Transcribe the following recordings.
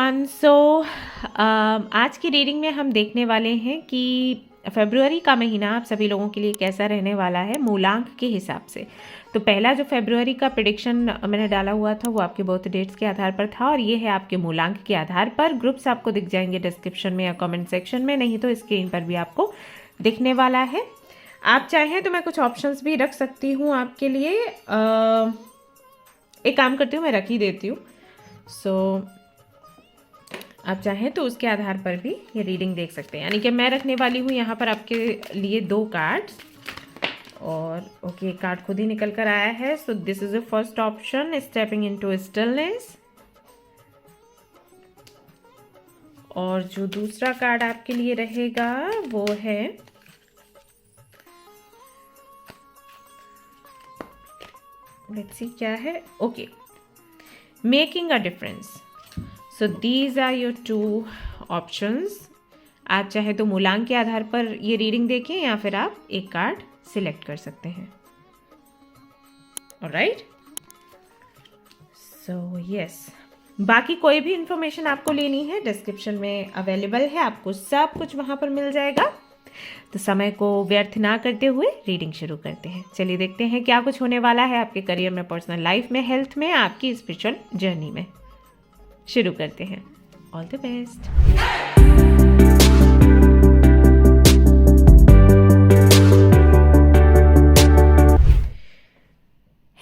Everyone. आज की reading में हम देखने वाले हैं कि फरवरी का महीना आप सभी लोगों के लिए कैसा रहने वाला है मूलांक के हिसाब से। तो पहला जो फरवरी का प्रेडिक्शन मैंने डाला हुआ था वो आपके बर्थ डेट्स के आधार पर था और ये है आपके मूलांक के आधार पर। ग्रुप्स आपको दिख जाएंगे डिस्क्रिप्शन में या कमेंट सेक्शन में, नहीं तो स्क्रीन पर भी आपको दिखने वाला है। आप चाहें तो मैं कुछ ऑप्शंस भी रख सकती हूँ आपके लिए। एक काम करती हूँ, मैं रख ही देती हूँ। आप चाहें तो उसके आधार पर भी ये रीडिंग देख सकते हैं। यानी कि मैं रखने वाली हूँ यहाँ पर आपके लिए 2 कार्ड्स और ओके, कार्ड खुद ही निकल कर आया है। So this is the first option, stepping into stillness. और जो दूसरा कार्ड आपके लिए रहेगा वो है लेट्स सी क्या है। Okay, making a difference. So these are your 2 options. आप चाहे तो मूलांक के आधार पर ये रीडिंग देखें या फिर आप एक कार्ड सिलेक्ट कर सकते हैं। ऑलराइट, सो यस, बाकी कोई भी इंफॉर्मेशन आपको लेनी है डिस्क्रिप्शन में अवेलेबल है, आपको सब कुछ वहां पर मिल जाएगा। तो समय को व्यर्थ ना करते हुए रीडिंग शुरू करते हैं। चलिए देखते हैं क्या कुछ होने वाला है आपके करियर में, पर्सनल लाइफ में, हेल्थ में, आपकी स्पिरिचुअल जर्नी में। शुरू करते हैं। All the best.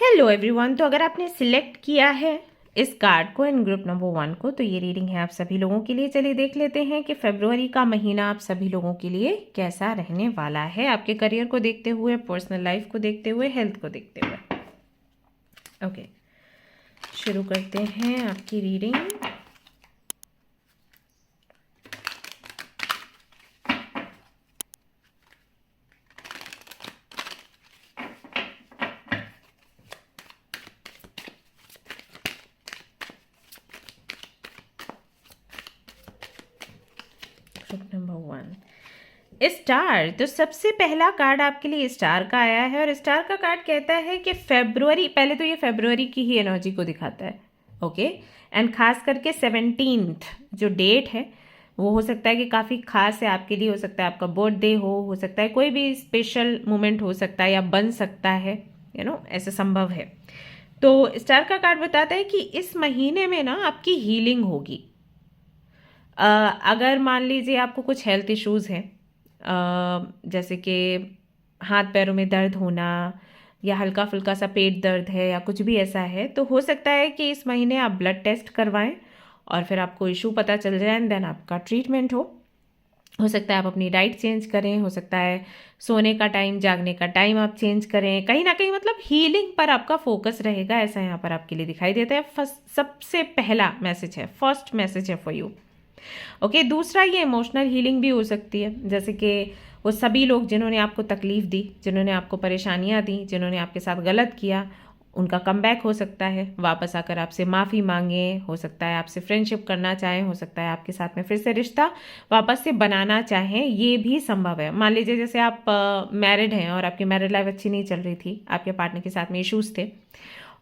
Hello everyone. तो अगर आपने सिलेक्ट किया है इस कार्ड को इन ग्रुप नंबर 1 को, तो ये रीडिंग है आप सभी लोगों के लिए। चलिए देख लेते हैं कि फरवरी का महीना आप सभी लोगों के लिए कैसा रहने वाला है, आपके करियर को देखते हुए, पर्सनल लाइफ को देखते हुए, हेल्थ को देखते हुए। ओके, शुरू करते हैं आपकी रीडिंग। Number 1 star. तो सबसे पहला कार्ड आपके लिए स्टार का आया है और स्टार का कार्ड कहता है कि फरवरी, पहले तो ये फरवरी की ही एनर्जी को दिखाता है। ओके, एंड खास करके 17th जो डेट है वो हो सकता है कि काफ़ी खास है आपके लिए। हो सकता है आपका बर्थडे हो सकता है कोई भी स्पेशल मोमेंट हो सकता है या बन सकता है, ऐसा संभव है। तो स्टार का कार्ड बताता है कि इस महीने में ना आपकी हीलिंग होगी। अगर मान लीजिए आपको कुछ हेल्थ इश्यूज़ हैं, जैसे कि हाथ पैरों में दर्द होना या हल्का फुल्का सा पेट दर्द है या कुछ भी ऐसा है, तो हो सकता है कि इस महीने आप ब्लड टेस्ट करवाएं और फिर आपको इशू पता चल जाए एंड देन आपका ट्रीटमेंट हो सकता है आप अपनी डाइट चेंज करें, हो सकता है सोने का टाइम, जागने का टाइम आप चेंज करें। कहीं ना कहीं मतलब हीलिंग पर आपका फोकस रहेगा, ऐसा यहाँ पर आपके लिए दिखाई देता है। सबसे पहला मैसेज है, फर्स्ट मैसेज है फॉर यू। ओके, दूसरा ये इमोशनल हीलिंग भी हो सकती है, जैसे कि वो सभी लोग जिन्होंने आपको तकलीफ दी, जिन्होंने आपको परेशानियां दी, जिन्होंने आपके साथ गलत किया, उनका कमबैक हो सकता है, वापस आकर आपसे माफ़ी मांगे, हो सकता है आपसे फ्रेंडशिप करना चाहें, हो सकता है आपके साथ में फिर से रिश्ता वापस से बनाना चाहें, ये भी संभव है। मान लीजिए जैसे आप मैरिड हैं और आपकी मैरिड लाइफ अच्छी नहीं चल रही थी, आपके पार्टनर के साथ में इश्यूज थे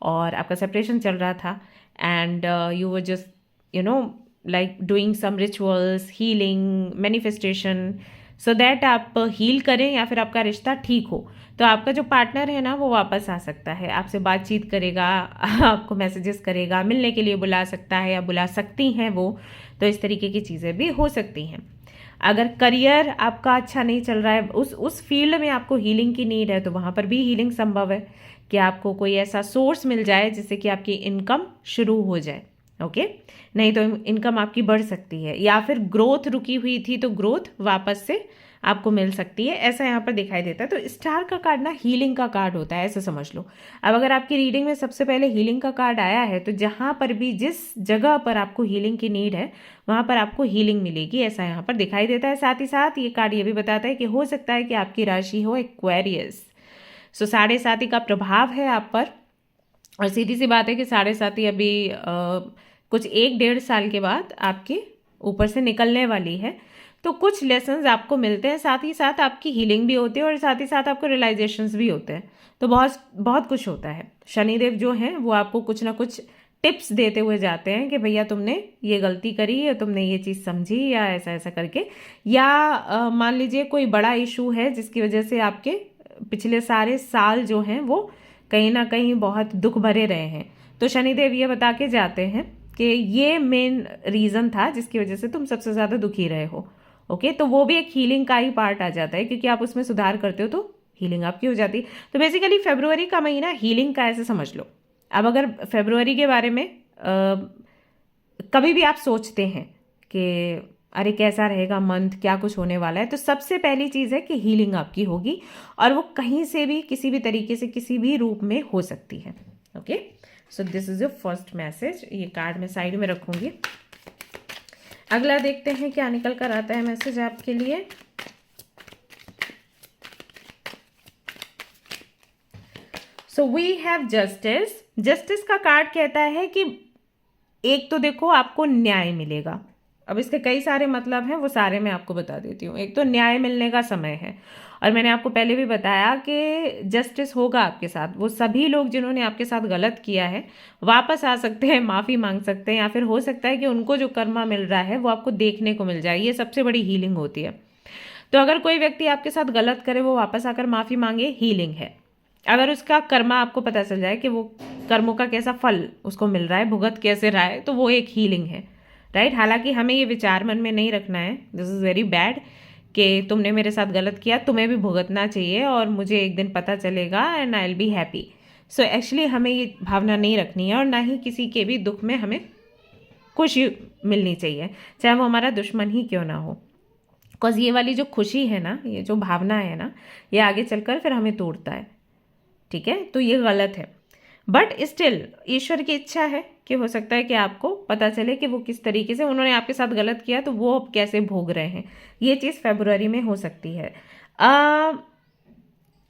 और आपका सेपरेशन चल रहा था and you were just like doing some rituals, healing, manifestation, so that आप हील करें या फिर आपका रिश्ता ठीक हो। तो आपका जो पार्टनर है ना वो वापस आ सकता है, आपसे बातचीत करेगा, आपको मैसेजेस करेगा, मिलने के लिए बुला सकता है या बुला सकती हैं वो। तो इस तरीके की चीज़ें भी हो सकती हैं। अगर करियर आपका अच्छा नहीं चल रहा है, उस फील्ड में आपको हीलिंग की नीड है, तो वहाँ पर भी हीलिंग संभव है कि आपको कोई ऐसा सोर्स मिल जाए जिससे कि आपकी इनकम शुरू हो जाए। ओके, नहीं तो इनकम आपकी बढ़ सकती है, या फिर ग्रोथ रुकी हुई थी तो ग्रोथ वापस से आपको मिल सकती है, ऐसा यहाँ पर दिखाई देता है। तो स्टार का कार्ड ना हीलिंग का कार्ड होता है, ऐसा समझ लो। अब अगर आपकी रीडिंग में सबसे पहले हीलिंग का कार्ड आया है, तो जहाँ पर भी जिस जगह पर आपको हीलिंग की नीड है वहाँ पर आपको हीलिंग मिलेगी, ऐसा यहाँ पर दिखाई देता है। साथ ही साथ ये कार्ड ये भी बताता है कि हो सकता है कि आपकी राशि हो एक्वेरियस। सो 7.5 का प्रभाव है आप पर, और सीधी सी बात है कि 7.5 अभी कुछ 1-1.5 साल के बाद आपके ऊपर से निकलने वाली है। तो कुछ लेसन्स आपको मिलते हैं, साथ ही साथ आपकी हीलिंग भी होती है और साथ ही साथ आपको रियलाइजेशंस भी होते हैं। तो बहुत बहुत कुछ होता है। शनिदेव जो हैं वो आपको कुछ ना कुछ टिप्स देते हुए जाते हैं कि भैया तुमने ये गलती करी या तुमने ये चीज़ समझी या ऐसा ऐसा करके, या मान लीजिए कोई बड़ा इशू है जिसकी वजह से आपके पिछले सारे साल जो हैं वो कहीं ना कहीं बहुत दुख भरे रहे हैं, तो शनिदेव ये बता के जाते हैं कि ये मेन रीज़न था जिसकी वजह से तुम सबसे ज़्यादा दुखी रहे हो। ओके, तो वो भी एक हीलिंग का ही पार्ट आ जाता है, क्योंकि आप उसमें सुधार करते हो तो हीलिंग आपकी हो जाती है। तो बेसिकली फेब्रुवरी का महीना हीलिंग का ऐसे समझ लो। अब अगर फेब्रुवरी के बारे में कभी भी आप सोचते हैं कि अरे कैसा रहेगा मंथ, क्या कुछ होने वाला है, तो सबसे पहली चीज़ है कि हीलिंग आपकी होगी, और वो कहीं से भी किसी भी तरीके से किसी भी रूप में हो सकती है। Okay, so this is your first message. ये कार्ड मैं साइड में रखूंगी। अगला देखते हैं क्या निकल कर आता है मैसेज आपके लिए। So we have justice. Justice का कार्ड कहता है कि एक तो देखो आपको न्याय मिलेगा। अब इसके कई सारे मतलब हैं, वो सारे मैं आपको बता देती हूँ। एक तो न्याय मिलने का समय है, और मैंने आपको पहले भी बताया कि जस्टिस होगा आपके साथ। वो सभी लोग जिन्होंने आपके साथ गलत किया है वापस आ सकते हैं, माफ़ी मांग सकते हैं, या फिर हो सकता है कि उनको जो कर्मा मिल रहा है वो आपको देखने को मिल जाए। ये सबसे बड़ी हीलिंग होती है। तो अगर कोई व्यक्ति आपके साथ गलत करे, वो वापस आकर माफ़ी मांगे, हीलिंग है। अगर उसका कर्मा आपको पता चल जाए कि वो कर्मों का कैसा फल उसको मिल रहा है, भुगत कैसे रहा है, तो वो एक हीलिंग है, राइट। हालांकि हमें ये विचार मन में नहीं रखना है दिस इज़ वेरी बैड कि तुमने मेरे साथ गलत किया, तुम्हें भी भुगतना चाहिए और मुझे एक दिन पता चलेगा and I will be happy. So actually हमें ये भावना नहीं रखनी है, और ना ही किसी के भी दुख में हमें खुशी मिलनी चाहिए, चाहे वो हमारा दुश्मन ही क्यों ना हो। बिकॉज ये वाली जो खुशी है ना, ये जो भावना है ना, ये आगे चलकर फिर हमें तोड़ता है। ठीक है, तो ये गलत है। बट स्टिल ईश्वर की इच्छा है कि हो सकता है कि आपको पता चले कि वो किस तरीके से उन्होंने आपके साथ गलत किया, तो वो अब कैसे भोग रहे हैं। ये चीज़ फेब्रुवरी में हो सकती है।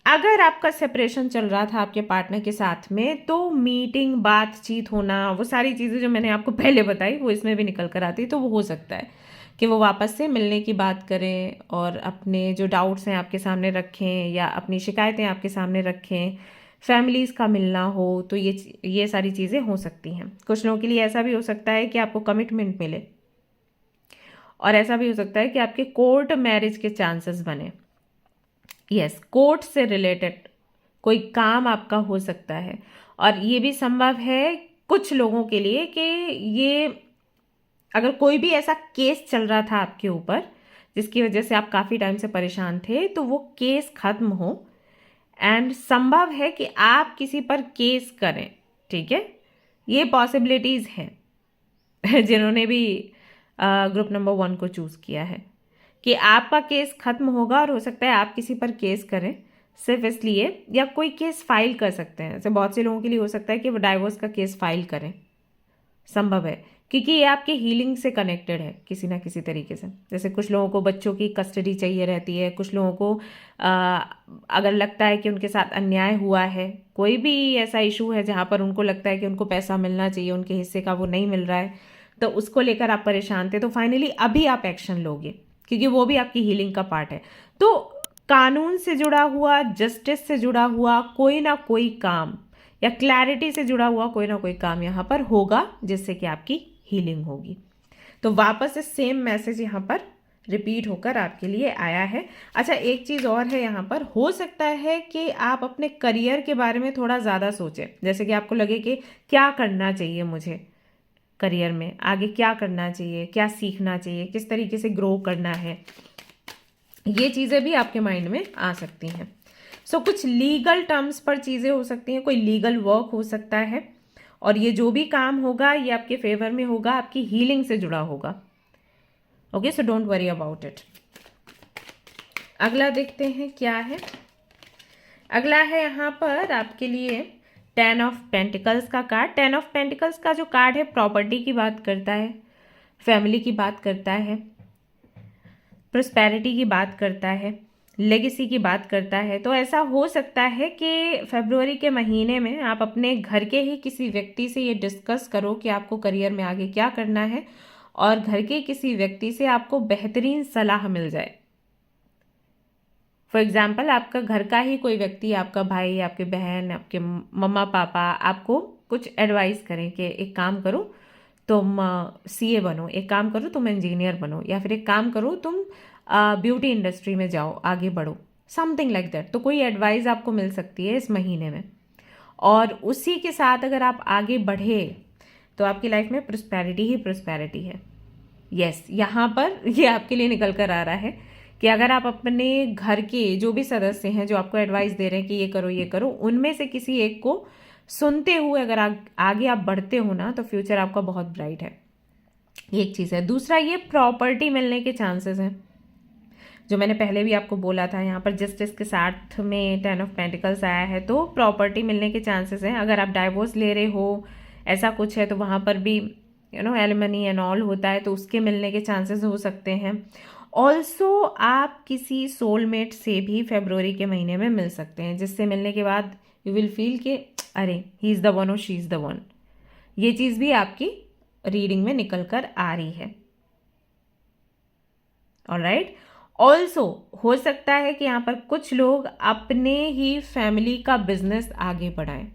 अगर आपका सेपरेशन चल रहा था आपके पार्टनर के साथ में, तो मीटिंग, बातचीत होना, वो सारी चीज़ें जो मैंने आपको पहले बताई वो इसमें भी निकल कर आती, तो वो हो सकता है कि वो वापस से मिलने की बात करें और अपने जो डाउट्स हैं आपके सामने रखें, या अपनी शिकायतें आपके सामने रखें, फैमिलीज़ का मिलना हो, तो ये सारी चीज़ें हो सकती हैं। कुछ लोगों के लिए ऐसा भी हो सकता है कि आपको कमिटमेंट मिले, और ऐसा भी हो सकता है कि आपके कोर्ट मैरिज के चांसेस बने। यस, कोर्ट से रिलेटेड कोई काम आपका हो सकता है, और ये भी संभव है कुछ लोगों के लिए कि ये अगर कोई भी ऐसा केस चल रहा था आपके ऊपर जिसकी वजह से आप काफ़ी टाइम से परेशान थे, तो वो केस खत्म हो, एंड संभव है कि आप किसी पर केस करें। ठीक है, ये पॉसिबिलिटीज़ हैं जिन्होंने भी ग्रुप नंबर 1 को चूज़ किया है, कि आपका केस खत्म होगा और हो सकता है आप किसी पर केस करें सिर्फ इसलिए, या कोई केस फाइल कर सकते हैं। जैसे बहुत से लोगों के लिए हो सकता है कि वो डाइवोर्स का केस फाइल करें, संभव है, क्योंकि ये आपके हीलिंग से कनेक्टेड है किसी ना किसी तरीके से। जैसे कुछ लोगों को बच्चों की कस्टडी चाहिए रहती है, कुछ लोगों को अगर लगता है कि उनके साथ अन्याय हुआ है, कोई भी ऐसा इशू है जहाँ पर उनको लगता है कि उनको पैसा मिलना चाहिए, उनके हिस्से का वो नहीं मिल रहा है, तो उसको लेकर आप परेशान थे, तो फाइनली अभी आप एक्शन लोगे, क्योंकि वो भी आपकी हीलिंग का पार्ट है। तो कानून से जुड़ा हुआ, जस्टिस से जुड़ा हुआ कोई ना कोई काम, या क्लैरिटी से जुड़ा हुआ कोई ना कोई काम यहाँ पर होगा, जिससे कि आपकी हीलिंग होगी। तो वापस से सेम मैसेज यहाँ पर रिपीट होकर आपके लिए आया है। अच्छा, एक चीज़ और है यहाँ पर, हो सकता है कि आप अपने करियर के बारे में थोड़ा ज़्यादा सोचें। जैसे कि आपको लगे कि क्या करना चाहिए मुझे करियर में, आगे क्या करना चाहिए, क्या सीखना चाहिए, किस तरीके से ग्रो करना है, ये चीज़ें भी आपके माइंड में आ सकती हैं। सो कुछ लीगल टर्म्स पर चीज़ें हो सकती हैं, कोई लीगल वर्क हो सकता है, और ये जो भी काम होगा ये आपके फेवर में होगा, आपकी हीलिंग से जुड़ा होगा। Okay, so don't worry about it. अगला देखते हैं क्या है। अगला है यहाँ पर आपके लिए 10 ऑफ पेंटिकल्स का कार्ड। 10 ऑफ पेंटिकल्स का जो कार्ड है प्रॉपर्टी की बात करता है, फैमिली की बात करता है, प्रोस्पेरिटी की बात करता है, लेगेसी की बात करता है। तो ऐसा हो सकता है कि फरवरी के महीने में आप अपने घर के ही किसी व्यक्ति से ये डिस्कस करो कि आपको करियर में आगे क्या करना है, और घर के किसी व्यक्ति से आपको बेहतरीन सलाह मिल जाए। फॉर एग्जाम्पल, आपका घर का ही कोई व्यक्ति, आपका भाई, आपके बहन, आपके मम्मा पापा आपको कुछ एडवाइस करें कि एक काम करो तुम सीए बनो, एक काम करो तुम इंजीनियर बनो, या फिर एक काम करो तुम ब्यूटी इंडस्ट्री में जाओ, आगे बढ़ो, समथिंग लाइक दैट। तो कोई एडवाइस आपको मिल सकती है इस महीने में, और उसी के साथ अगर आप आगे बढ़े तो आपकी लाइफ में प्रोस्पेरिटी ही प्रोस्पेरिटी है। यस, यहाँ पर ये आपके लिए निकल कर आ रहा है कि अगर आप अपने घर के जो भी सदस्य हैं जो आपको एडवाइस दे रहे हैं कि ये करो, उनमें से किसी एक को सुनते हुए अगर आगे आप बढ़ते हो ना, तो फ्यूचर आपका बहुत ब्राइट है। ये एक चीज़ है। दूसरा, ये प्रॉपर्टी मिलने के चांसेस हैं, जो मैंने पहले भी आपको बोला था। यहाँ पर जस्टिस के साथ में 10 ऑफ पेंटिकल्स आया है, तो प्रॉपर्टी मिलने के चांसेस हैं। अगर आप डाइवोर्स ले रहे हो, ऐसा कुछ है, तो वहाँ पर भी एलिमनी एंड ऑल होता है, तो उसके मिलने के चांसेस हो सकते हैं। ऑल्सो आप किसी सोलमेट से भी फरवरी के महीने में मिल सकते हैं, जिससे मिलने के बाद यू विल फील कि अरे ही इज़ द वन और शी इज़ द वन। ये चीज़ भी आपकी रीडिंग में निकल कर आ रही है। ऑलराइट। ऑल्सो हो सकता है कि यहाँ पर कुछ लोग अपने ही फैमिली का बिजनेस आगे बढ़ाएं,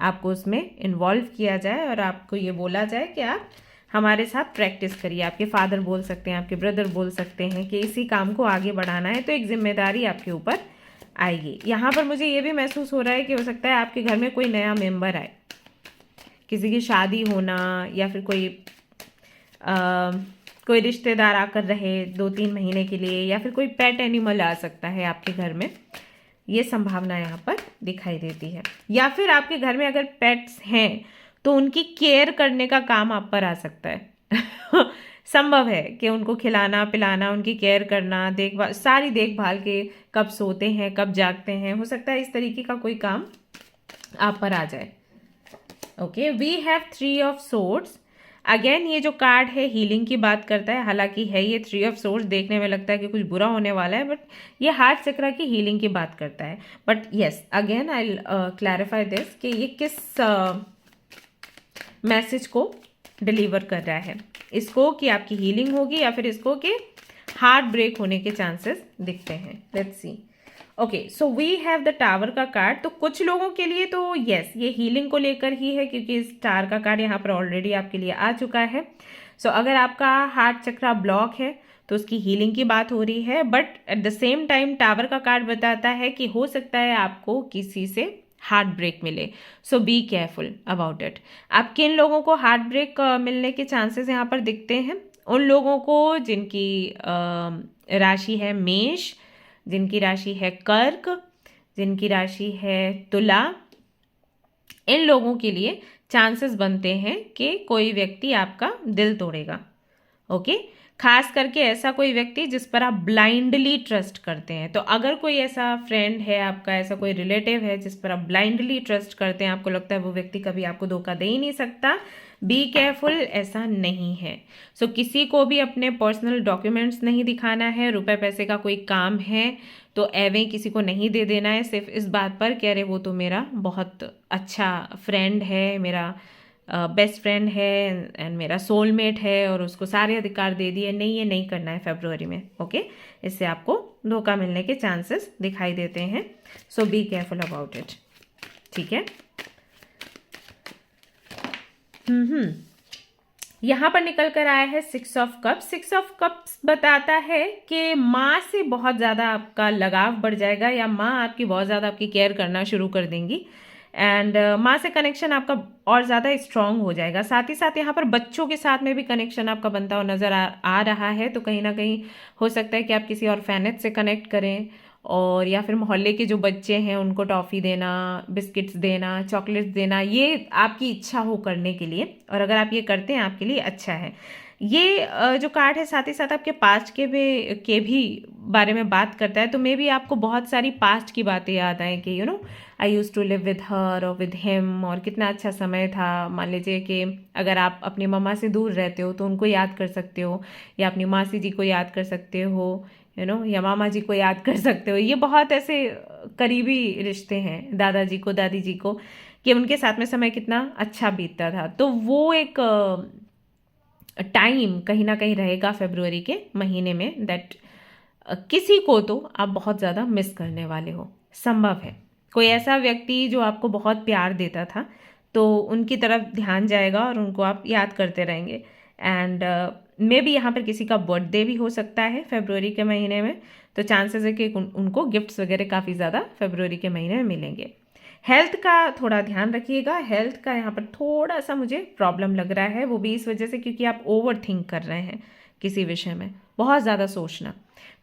आपको उसमें इन्वॉल्व किया जाए और आपको ये बोला जाए कि आप हमारे साथ प्रैक्टिस करिए। आपके फादर बोल सकते हैं, आपके ब्रदर बोल सकते हैं कि इसी काम को आगे बढ़ाना है, तो एक जिम्मेदारी आपके ऊपर आएगी। यहाँ पर मुझे ये भी महसूस हो रहा है कि हो सकता है आपके घर में कोई नया मेंबर आए, किसी की शादी होना, या फिर कोई रिश्तेदार आकर रहे 2-3 महीने के लिए, या फिर कोई पेट एनिमल आ सकता है आपके घर में। ये संभावना यहाँ पर दिखाई देती है। या फिर आपके घर में अगर पेट्स हैं तो उनकी केयर करने का काम आप पर आ सकता है। संभव है कि उनको खिलाना पिलाना, उनकी केयर करना, देखभाल, सारी देखभाल के, कब सोते हैं कब जागते हैं, हो सकता है इस तरीके का कोई काम आप पर आ जाए। Okay, we have 3 of swords. Again ये जो कार्ड है हीलिंग की बात करता है, हालांकि है ये 3 ऑफ सोर्ड्स, देखने में लगता है कि कुछ बुरा होने वाला है, बट ये हार्ट चक्र की हीलिंग की बात करता है। But yes, again I clarify this कि ये किस मैसेज को डिलीवर कर रहा है, इसको कि आपकी हीलिंग होगी, या फिर इसको कि हार्ट ब्रेक होने के चांसेस दिखते हैं। Let's see. Okay, so we have the tower का कार्ड। तो कुछ लोगों के लिए तो यस, ये हीलिंग को लेकर ही है, क्योंकि इस स्टार का कार्ड यहाँ पर ऑलरेडी आपके लिए आ चुका है। सो अगर आपका हार्ट चक्र ब्लॉक है तो उसकी हीलिंग की बात हो रही है, but at the same time tower का कार्ड बताता है कि हो सकता है आपको किसी से हार्ट ब्रेक मिले। सो बी केयरफुल अबाउट इट। आप किन लोगों को हार्ट ब्रेक मिलने के चांसेस यहाँ पर दिखते हैं? उन लोगों को जिनकी राशि है मेष, जिनकी राशि है कर्क, जिनकी राशि है तुला, इन लोगों के लिए चांसेस बनते हैं कि कोई व्यक्ति आपका दिल तोड़ेगा। ओके, खास करके ऐसा कोई व्यक्ति जिस पर आप ब्लाइंडली ट्रस्ट करते हैं। तो अगर कोई ऐसा फ्रेंड है आपका, ऐसा कोई रिलेटिव है जिस पर आप ब्लाइंडली ट्रस्ट करते हैं, आपको लगता है वो व्यक्ति कभी आपको धोखा दे ही नहीं सकता, बी केयरफुल, ऐसा नहीं है। सो किसी को भी अपने पर्सनल डॉक्यूमेंट्स नहीं दिखाना है। रुपए पैसे का कोई काम है तो एवें किसी को नहीं दे देना है, सिर्फ इस बात पर कि अरे वो तो मेरा बहुत अच्छा फ्रेंड है, मेरा बेस्ट फ्रेंड है एंड मेरा सोलमेट है, और उसको सारे अधिकार दे दिए। नहीं, ये नहीं करना है फरवरी में। ओके, इससे आपको धोखा मिलने के चांसेस दिखाई देते हैं। सो बी केयरफुल अबाउट इट। ठीक है। यहाँ पर निकल कर आया है 6 ऑफ कप्स। 6 ऑफ कप्स बताता है कि माँ से बहुत ज़्यादा आपका लगाव बढ़ जाएगा, या माँ आपकी बहुत ज़्यादा आपकी केयर करना शुरू कर देंगी, एंड माँ से कनेक्शन आपका और ज़्यादा स्ट्रांग हो जाएगा। साथ ही साथ यहाँ पर बच्चों के साथ में भी कनेक्शन आपका बनता हुआ नज़र आ रहा है। तो कहीं ना कहीं हो सकता है कि आप किसी ऑर्फेनेज से कनेक्ट करें, और या फिर मोहल्ले के जो बच्चे हैं उनको टॉफ़ी देना, बिस्किट्स देना, चॉकलेट्स देना, ये आपकी इच्छा हो करने के लिए, और अगर आप ये करते हैं आपके लिए अच्छा है। ये जो कार्ड है साथ ही साथ आपके पास्ट के भी बारे में बात करता है। तो मे बी आपको बहुत सारी पास्ट की बातें याद आए कि I use to live with her और विद हिम, और कितना अच्छा समय था। मान लीजिए कि अगर आप अपनी मम्मा से दूर रहते हो तो उनको याद कर सकते हो, या अपनी मासी जी को याद कर सकते हो, या मामा जी को याद कर सकते हो। ये बहुत ऐसे करीबी रिश्ते हैं, दादाजी को, दादी जी को, कि उनके साथ में समय कितना अच्छा बीतता था। तो वो एक टाइम कहीं ना कहीं रहेगा फरवरी के महीने में, दैट किसी को तो आप बहुत ज़्यादा मिस करने वाले हो। संभव है कोई ऐसा व्यक्ति जो आपको बहुत प्यार देता था, तो उनकी तरफ ध्यान जाएगा और उनको आप याद करते रहेंगे। एंड मे बी यहाँ पर किसी का बर्थडे भी हो सकता है फरवरी के महीने में, तो चांसेस है कि उनको गिफ्ट्स वगैरह काफ़ी ज़्यादा फरवरी के महीने में मिलेंगे। हेल्थ का थोड़ा ध्यान रखिएगा, हेल्थ का यहाँ पर थोड़ा सा मुझे प्रॉब्लम लग रहा है, वो भी इस वजह से क्योंकि आप ओवर थिंक कर रहे हैं किसी विषय में, बहुत ज़्यादा सोचना,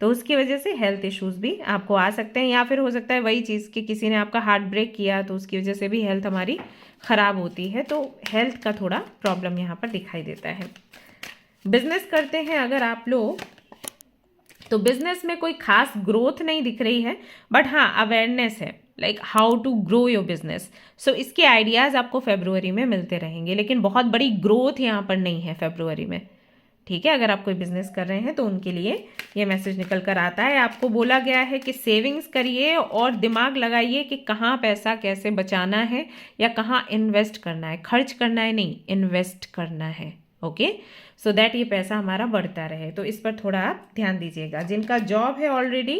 तो उसकी वजह से हेल्थ इश्यूज़ भी आपको आ सकते हैं। या फिर हो सकता है वही चीज़ कि किसी ने आपका हार्ट ब्रेक किया तो उसकी वजह से भी हेल्थ हमारी ख़राब होती है, तो हेल्थ का थोड़ा प्रॉब्लम यहाँ पर दिखाई देता है। बिजनेस करते हैं अगर आप लोग, तो बिजनेस में कोई खास ग्रोथ नहीं दिख रही है, बट हाँ अवेयरनेस है, like how to grow your business. So इसके आइडियाज़ आपको फरवरी में मिलते रहेंगे, लेकिन बहुत बड़ी ग्रोथ यहाँ पर नहीं है फरवरी में, ठीक है। अगर आप कोई बिजनेस कर रहे हैं तो उनके लिए ये मैसेज निकल कर आता है। आपको बोला गया है कि सेविंग्स करिए और दिमाग लगाइए कि कहाँ पैसा कैसे बचाना है या कहाँ इन्वेस्ट करना है, खर्च करना है नहीं, इन्वेस्ट करना है, ओके, सो दैट ये पैसा हमारा बढ़ता रहे। तो इस पर थोड़ा आप ध्यान दीजिएगा। जिनका जॉब है ऑलरेडी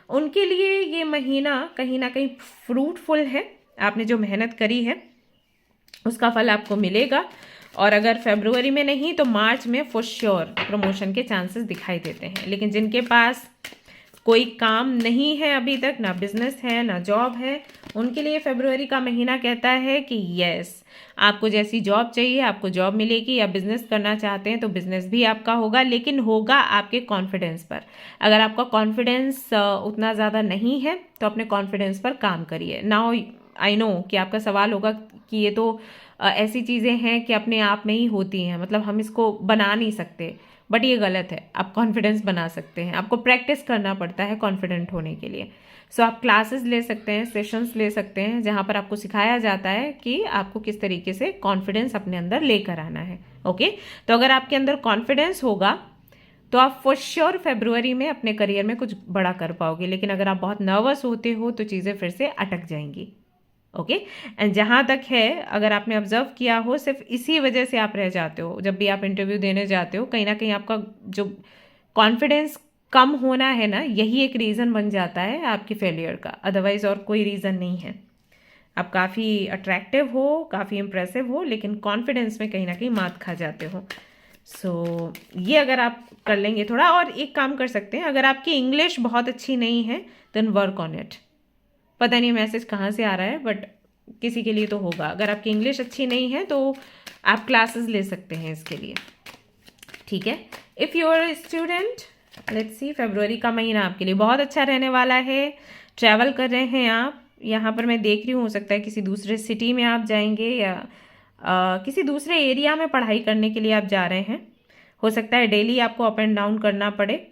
उनके लिए ये महीना कहीं ना कहीं फ्रूटफुल है, आपने जो मेहनत करी है उसका फल आपको मिलेगा। और अगर फरवरी में नहीं तो मार्च में फॉर श्योर प्रमोशन के चांसेस दिखाई देते हैं। लेकिन जिनके पास कोई काम नहीं है अभी तक, ना बिजनेस है ना जॉब है, उनके लिए फरवरी का महीना कहता है कि यस, आपको जैसी जॉब चाहिए आपको जॉब मिलेगी, या बिजनेस करना चाहते हैं तो बिजनेस भी आपका होगा, लेकिन होगा आपके कॉन्फिडेंस पर। अगर आपका कॉन्फिडेंस उतना ज़्यादा नहीं है तो अपने कॉन्फिडेंस पर काम करिए। नाउ आई नो कि आपका सवाल होगा कि ये तो ऐसी चीज़ें हैं कि अपने आप में ही होती हैं, मतलब हम इसको बना नहीं सकते, बट ये गलत है। आप कॉन्फिडेंस बना सकते हैं, आपको प्रैक्टिस करना पड़ता है कॉन्फिडेंट होने के लिए। सो आप क्लासेस ले सकते हैं, सेशंस ले सकते हैं, जहाँ पर आपको सिखाया जाता है कि आपको किस तरीके से कॉन्फिडेंस अपने अंदर लेकर आना है, ओके। तो अगर आपके अंदर कॉन्फिडेंस होगा तो आप फॉर श्योर फरवरी में अपने करियर में कुछ बड़ा कर पाओगे। लेकिन अगर आप बहुत नर्वस होते हो तो चीज़ें फिर से अटक जाएंगी, ओके। एंड जहाँ तक है, अगर आपने ऑब्जर्व किया हो, सिर्फ इसी वजह से आप रह जाते हो। जब भी आप इंटरव्यू देने जाते हो कहीं ना कहीं आपका जो कॉन्फिडेंस कम होना है ना, यही एक रीज़न बन जाता है आपकी फेलियर का, अदरवाइज और कोई रीज़न नहीं है। आप काफ़ी अट्रैक्टिव हो, काफ़ी इंप्रेसिव हो, लेकिन कॉन्फिडेंस में कहीं ना कहीं मात खा जाते हो। सो ये अगर आप कर लेंगे थोड़ा, और एक काम कर सकते हैं, अगर आपकी इंग्लिश बहुत अच्छी नहीं है देन वर्क ऑन इट। पता नहीं मैसेज कहाँ से आ रहा है, बट किसी के लिए तो होगा। अगर आपकी इंग्लिश अच्छी नहीं है तो आप क्लासेस ले सकते हैं इसके लिए, ठीक है। If you are student, let's see, फरवरी का महीना आपके लिए बहुत अच्छा रहने वाला है। ट्रैवल कर रहे हैं आप, यहाँ पर मैं देख रही हूँ, हो सकता है किसी दूसरे सिटी में आप जाएंगे, या किसी दूसरे एरिया में पढ़ाई करने के लिए आप जा रहे हैं। हो सकता है डेली आपको अप एंड डाउन करना पड़े,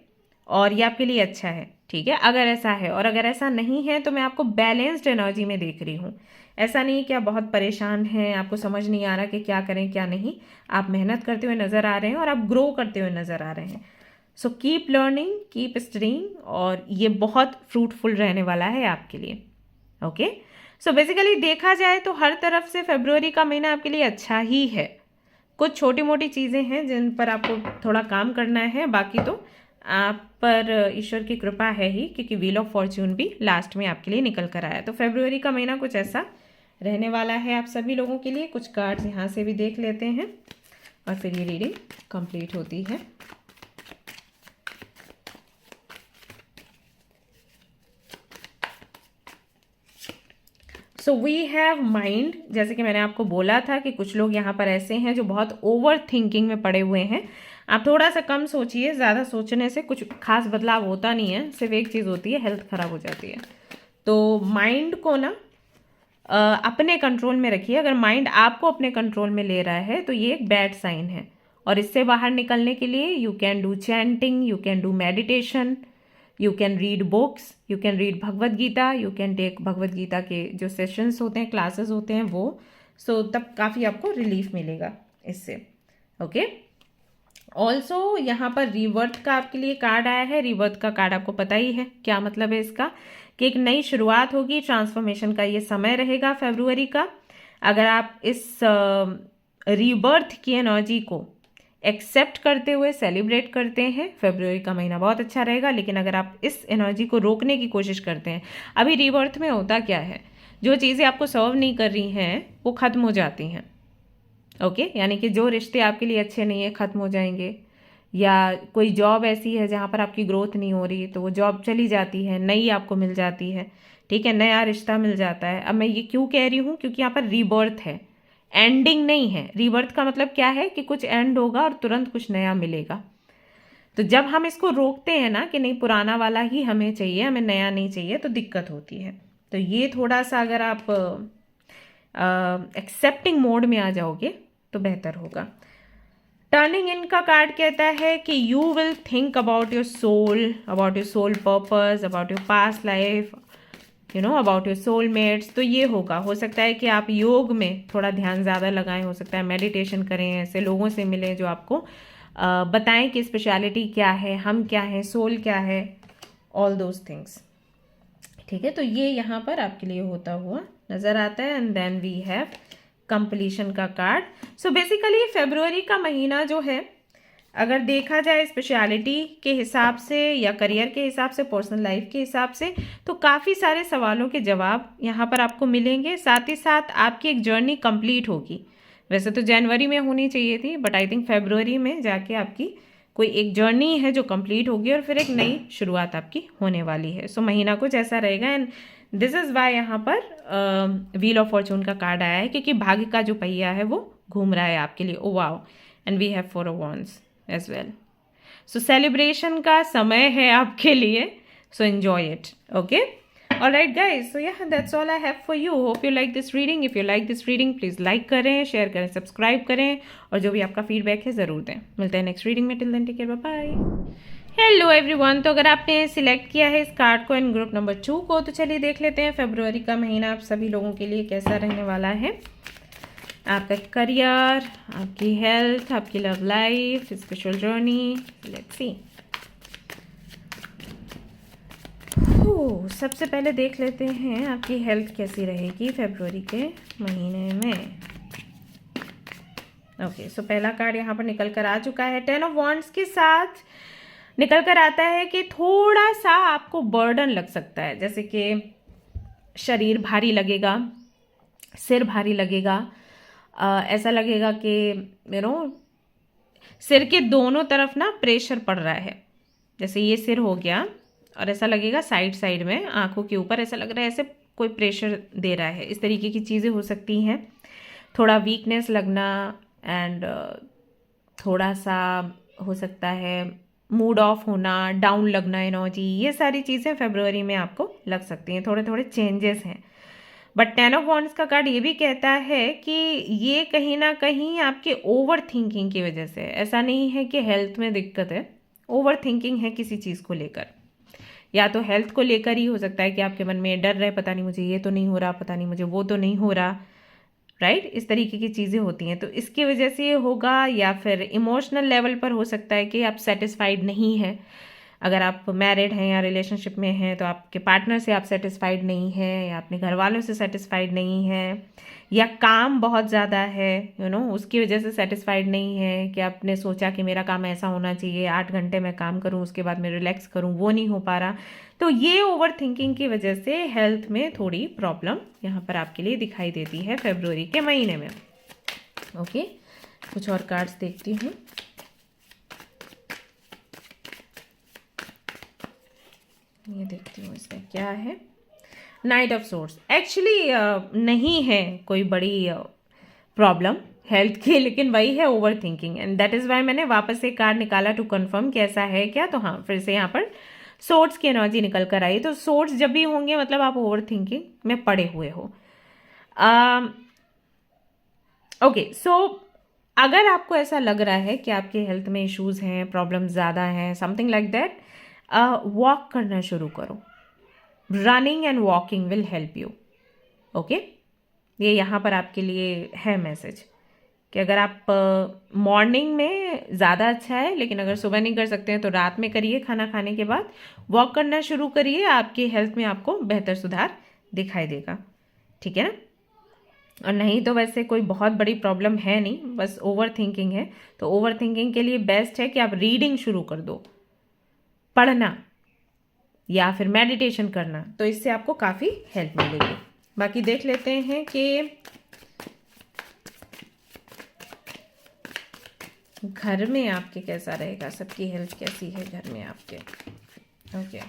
और ये आपके लिए अच्छा है, ठीक है, अगर ऐसा है। और अगर ऐसा नहीं है तो मैं आपको बैलेंस्ड एनर्जी में देख रही हूँ। ऐसा नहीं कि आप बहुत परेशान हैं, आपको समझ नहीं आ रहा कि क्या करें क्या नहीं। आप मेहनत करते हुए नज़र आ रहे हैं और आप ग्रो करते हुए नज़र आ रहे हैं। So keep learning, keep studying, और ये बहुत फ्रूटफुल रहने वाला है आपके लिए, ओके। सो बेसिकली देखा जाए तो हर तरफ से फरवरी का महीना आपके लिए अच्छा ही है। कुछ छोटी मोटी चीज़ें हैं जिन पर आपको थोड़ा काम करना है, बाकी तो आप पर ईश्वर की कृपा है ही, क्योंकि व्हील ऑफ फॉर्च्यून भी लास्ट में आपके लिए निकल कर आया। तो फरवरी का महीना कुछ ऐसा रहने वाला है आप सभी लोगों के लिए। कुछ कार्ड्स यहाँ से भी देख लेते हैं और फिर ये रीडिंग कंप्लीट होती है। सो वी हैव माइंड, जैसे कि मैंने आपको बोला था कि कुछ लोग यहाँ पर ऐसे हैं जो बहुत ओवर थिंकिंग में पड़े हुए हैं। आप थोड़ा सा कम सोचिए, ज़्यादा सोचने से कुछ खास बदलाव होता नहीं है, सिर्फ एक चीज़ होती है, हेल्थ खराब हो जाती है। तो माइंड को ना अपने कंट्रोल में रखिए। अगर माइंड आपको अपने कंट्रोल में ले रहा है तो ये एक बैड साइन है, और इससे बाहर निकलने के लिए you can do chanting, you can do meditation, you can read books, you can read Bhagavad Gita, you can take Bhagavad Gita के जो सेशंस होते हैं, क्लासेस होते हैं वो। सो तब काफ़ी आपको रिलीफ मिलेगा इससे, ओके। ऑल्सो यहाँ पर रिवर्थ का आपके लिए कार्ड आया है। रिवर्थ का कार्ड आपको पता ही है क्या मतलब है इसका, कि एक नई शुरुआत होगी, ट्रांसफॉर्मेशन का ये समय रहेगा फरवरी का। अगर आप इस रीबर्थ की एनर्जी को एक्सेप्ट करते हुए सेलिब्रेट करते हैं, फरवरी का महीना बहुत अच्छा रहेगा। लेकिन अगर आप इस एनर्जी को रोकने की कोशिश करते हैं, अभी रीबर्थ में होता क्या है, जो चीज़ें आपको सर्व नहीं कर रही हैं वो ख़त्म हो जाती हैं। ओके, यानी कि जो रिश्ते आपके लिए अच्छे नहीं है ख़त्म हो जाएंगे, या कोई जॉब ऐसी है जहाँ पर आपकी ग्रोथ नहीं हो रही तो वो जॉब चली जाती है, नई आपको मिल जाती है, ठीक है, नया रिश्ता मिल जाता है। अब मैं ये क्यों कह रही हूँ, क्योंकि यहाँ पर रीबर्थ है, एंडिंग नहीं है। रीबर्थ का मतलब क्या है कि कुछ एंड होगा और तुरंत कुछ नया मिलेगा। तो जब हम इसको रोकते हैं ना कि नहीं पुराना वाला ही हमें चाहिए, हमें नया नहीं चाहिए, तो दिक्कत होती है। तो ये थोड़ा सा अगर आप एक्सेप्टिंग मोड में आ जाओगे तो बेहतर होगा। टर्निंग इन का कार्ड कहता है कि you will think about your soul purpose, about your past life, about your soulmates. तो ये होगा, हो सकता है कि आप योग में थोड़ा ध्यान ज़्यादा लगाएं, हो सकता है मेडिटेशन करें, ऐसे लोगों से मिलें जो आपको बताएं कि स्पेशलिटी क्या है, हम क्या हैं, सोल क्या है, ऑल दोज थिंग्स। ठीक है, तो ये यहाँ पर आपके लिए होता हुआ नज़र आता है। And then we have completion का कार्ड। सो बेसिकली फरवरी का महीना जो है, अगर देखा जाए स्पेशलिटी के हिसाब से या करियर के हिसाब से, पर्सनल लाइफ के हिसाब से, तो काफ़ी सारे सवालों के जवाब यहाँ पर आपको मिलेंगे। साथ ही साथ आपकी एक जर्नी कंप्लीट होगी। वैसे तो जनवरी में होनी चाहिए थी, बट आई थिंक फरवरी में जाके आपकी कोई एक जर्नी है जो कंप्लीट होगी और फिर एक नई शुरुआत आपकी होने वाली है। सो महीना कुछ ऐसा रहेगा। एंड दिस इज़ वाई यहाँ पर व्हील ऑफ फॉर्चून का कार्ड आया है, क्योंकि भाग्य का जो पहिया है वो घूम रहा है आपके लिए। Oh wow, and we have 4 of wands as well. So celebration का समय है आपके लिए, so enjoy it. Okay, alright guys, so yeah, that's all I have for you. Hope you like this reading. If you like this reading, please like करें, share करें, subscribe करें, और जो भी आपका फीडबैक है ज़रूर दें। मिलते हैं नेक्स्ट रीडिंग में। Till then take care, bye bye. Hello everyone, तो अगर आपने सिलेक्ट किया है इस कार्ड को इन ग्रुप नंबर 2 को, तो चलिए देख लेते हैं फरवरी का महीना आप सभी लोगों के लिए कैसा रहने वाला है। आपका करियर, आपकी हेल्थ, आपकी love life, spiritual journey, let's see. सबसे पहले देख लेते हैं आपकी हेल्थ कैसी रहेगी फरवरी के महीने में। ओके, सो पहला कार्ड यहाँ पर निकल कर आ चुका है। 10 ऑफ wands के साथ निकल कर आता है कि थोड़ा सा आपको बर्डन लग सकता है, जैसे कि शरीर भारी लगेगा, सिर भारी लगेगा, ऐसा लगेगा कि सिर के दोनों तरफ ना प्रेशर पड़ रहा है। जैसे ये सिर हो गया और ऐसा लगेगा साइड में, आंखों के ऊपर ऐसा लग रहा है ऐसे कोई प्रेशर दे रहा है। इस तरीके की चीज़ें हो सकती हैं। थोड़ा वीकनेस लगना, एंड थोड़ा सा हो सकता है मूड ऑफ होना, डाउन लगना एनर्जी, ये सारी चीज़ें फरवरी में आपको लग सकती हैं। थोड़े थोड़े चेंजेस हैं। बट 10 ऑफ wands का कार्ड ये भी कहता है कि ये कहीं ना कहीं आपके ओवर थिंकिंग की वजह से, ऐसा नहीं है कि हेल्थ में दिक्कत है, ओवर थिंकिंग है किसी चीज़ को लेकर। या तो हेल्थ को लेकर ही हो सकता है कि आपके मन में डर रहे, पता नहीं मुझे ये तो नहीं हो रहा, पता नहीं मुझे वो तो नहीं हो रहा, राइट, इस तरीके की चीज़ें होती हैं। तो इसकी वजह से ये होगा। या फिर इमोशनल लेवल पर हो सकता है कि आप सेटिस्फाइड नहीं हैं। अगर आप मैरिड हैं या रिलेशनशिप में हैं तो आपके पार्टनर से आप सेटिस्फाइड नहीं हैं, या अपने घर वालों से सेटिस्फाइड नहीं हैं, या काम बहुत ज़्यादा है उसकी वजह से सेटिस्फाइड नहीं है कि आपने सोचा कि मेरा काम ऐसा होना चाहिए, 8 घंटे मैं काम करूं उसके बाद मैं रिलैक्स करूं, वो नहीं हो पा रहा। तो ये ओवर थिंकिंग की वजह से हेल्थ में थोड़ी प्रॉब्लम यहाँ पर आपके लिए दिखाई देती है फरवरी के महीने में। ओके, कुछ और कार्ड्स देखती हूँ। ये देखती हूँ इसमें क्या है। नाइट ऑफ सोर्ड्स एक्चुअली नहीं है कोई बड़ी प्रॉब्लम हेल्थ की, लेकिन वही है over thinking. And that is why मैंने वापस से कार्ड निकाला टू कंफर्म कैसा है क्या। तो हाँ, फिर से यहाँ पर सोर्ड्स की एनर्जी निकल कर आई। तो सोर्ड्स जब भी होंगे मतलब आप ओवर थिंकिंग में पड़े हुए हो। ओके, सो अगर आपको ऐसा लग रहा है कि आपके हेल्थ में इश्यूज हैं, प्रॉब्लम ज़्यादा हैं, समथिंग लाइक दैट, वॉक करना शुरू करो। Running and walking will help you. Okay, ये यहाँ पर आपके लिए है मैसेज कि अगर आप मॉर्निंग में ज़्यादा अच्छा है, लेकिन अगर सुबह नहीं कर सकते हैं तो रात में करिए, खाना खाने के बाद वॉक करना शुरू करिए। आपकी हेल्थ में आपको बेहतर सुधार दिखाई देगा, ठीक है ना। और नहीं तो वैसे कोई बहुत बड़ी प्रॉब्लम है नहीं, बस ओवर थिंकिंग है। तो ओवर थिंकिंग के लिए बेस्ट है कि आप रीडिंग शुरू कर दो, पढ़ना या फिर मेडिटेशन करना, तो इससे आपको काफ़ी हेल्प मिलेगी। बाकी देख लेते हैं कि घर में आपके कैसा रहेगा, सबकी हेल्थ कैसी है घर में आपके। ओके,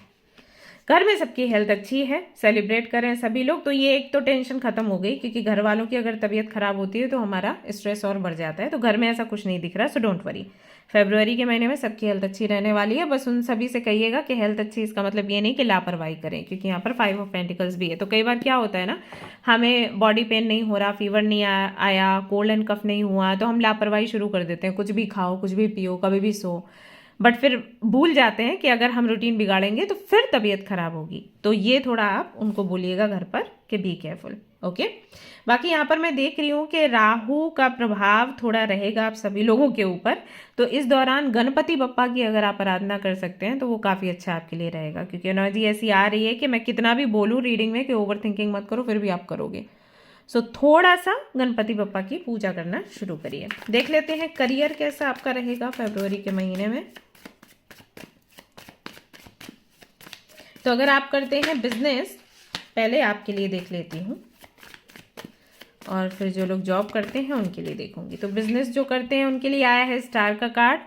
घर में सबकी हेल्थ अच्छी है, सेलिब्रेट करें सभी लोग। तो ये एक तो टेंशन खत्म हो गई, क्योंकि घर वालों की अगर तबीयत खराब होती है तो हमारा स्ट्रेस और बढ़ जाता है। तो घर में ऐसा कुछ नहीं दिख रहा, सो डोंट वरी। फरवरी के महीने में सबकी हेल्थ अच्छी रहने वाली है। बस उन सभी से कहिएगा कि हेल्थ अच्छी, इसका मतलब ये नहीं कि लापरवाही करें, क्योंकि यहाँ पर 5 ऑफ पेंटिकल्स भी है। तो कई बार क्या होता है ना, हमें बॉडी पेन नहीं हो रहा, फीवर नहीं आया, कोल्ड एंड कफ नहीं हुआ, तो हम लापरवाही शुरू कर देते हैं, कुछ भी खाओ, कुछ भी पियो, कभी भी सो। बट फिर भूल जाते हैं कि अगर हम रूटीन बिगाड़ेंगे तो फिर तबीयत खराब होगी। तो ये थोड़ा आप उनको बोलिएगा घर पर कि बी केयरफुल। ओके, बाकी यहाँ पर मैं देख रही हूँ कि राहु का प्रभाव थोड़ा रहेगा आप सभी लोगों के ऊपर। तो इस दौरान गणपति बप्पा की अगर आप आराधना कर सकते हैं तो वो काफ़ी अच्छा आपके लिए रहेगा, क्योंकि एनर्जी ऐसी आ रही है कि मैं कितना भी बोलूँ रीडिंग में कि ओवर थिंकिंग मत करो, फिर भी आप करोगे। सो थोड़ा सा गणपति बप्पा की पूजा करना शुरू करिए। देख लेते हैं करियर कैसा आपका रहेगा फरवरी के महीने में। तो अगर आप करते हैं बिजनेस, पहले आपके लिए देख लेती हूँ, और फिर जो लोग जॉब करते हैं उनके लिए देखूंगी। तो बिजनेस जो करते हैं उनके लिए आया है स्टार का कार्ड,